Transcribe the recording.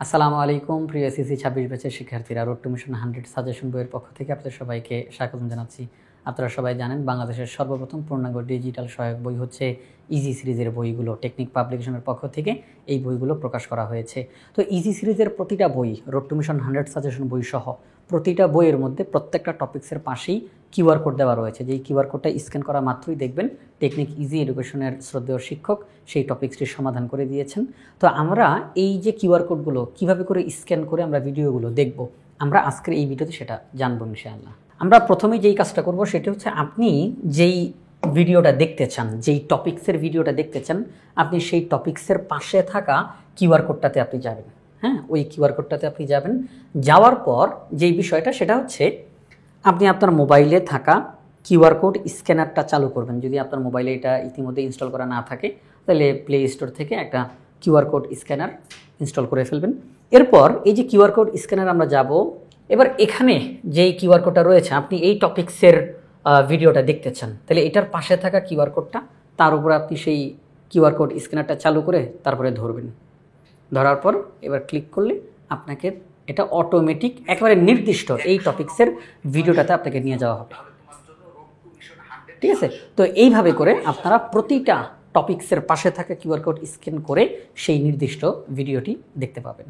আসসালামু আলাইকুম প্রিয় এসএসসি 26 ব্যাচের শিক্ষার্থীরা, রোড টু মিশন 100 সাজেশন বইয়ের পক্ষ থেকে আপনাদের সবাইকে স্বাগতম জানাচ্ছি। আপনারা সবাই জানেন বাংলাদেশের সর্বপ্রথম পূর্ণাঙ্গ ডিজিটাল সহায়ক বই হচ্ছে ইজি সিরিজের বইগুলো। টেকনিক পাবলিকেশনের পক্ষ থেকে এই বইগুলো প্রকাশ করা হয়েছে। তো ইজি সিরিজের প্রতিটা বই, রোড টু মিশন 100 সাজেশন বই সহ প্রতিটা বইয়ের মধ্যে প্রত্যেকটা টপিক্সের পাশেই কিউআর কোড দেওয়া রয়েছে। যেই কিউআর কোডটা স্ক্যান করা মাত্রই দেখবেন টেকনিক ইজি এডুকেশনের শ্রদ্ধেয় শিক্ষক সেই টপিক্সটির সমাধান করে দিয়েছেন। তো আমরা এই যে কিউআর কোডগুলো কীভাবে করে স্ক্যান করে আমরা ভিডিওগুলো দেখব, আমরা আজকের এই ভিডিওতে সেটা জানবো ইনশাআল্লাহ। আমরা প্রথমেই যেই কাজটা করব সেটা হচ্ছে, আপনি যেই ভিডিওটা দেখতে চান, যেই টপিক্সের ভিডিওটা দেখতে চান, আপনি সেই টপিক্সের পাশে থাকা কিউআর কোডটাতে আপনি যাবেন। হ্যাঁ, ওই কিউআর কোডটাতে আপনি যাবেন। যাওয়ার পর যেই বিষয়টা সেটা হচ্ছে, আপনি আপনার মোবাইলে থাকা কিউআর কোড স্ক্যানারটা চালু করবেন। যদি আপনার মোবাইলে এটা ইতিমধ্যে ইনস্টল করা না থাকে তাহলে প্লে স্টোর থেকে একটা কিউআর কোড স্ক্যানার ইনস্টল করে ফেলবেন। এরপর এই যে কিউআর কোড স্ক্যানার আমরা যাব, এবার এখানে যেই কিউআর কোডটা রয়েছে, আপনি এই টপিক্সের ভিডিওটা দেখতে চান, তাহলে এটার পাশে থাকা কিউআর কোডটা, তার উপরে আপনি সেই কিউআর কোড স্ক্যানারটা চালু করে তারপরে ধরবেন। ধরার পর এবার ক্লিক করলে আপনাকে এটা অটোমেটিক একেবারে নির্দিষ্ট এই টপিক্সের ভিডিওটাতে আপনাকে নিয়ে যাওয়া হবে। ঠিক আছে? তো এইভাবে করে আপনারা প্রতিটা টপিক্সের পাশে থাকা কিউআর কোড স্ক্যান করে সেই নির্দিষ্ট ভিডিওটি দেখতে পাবেন।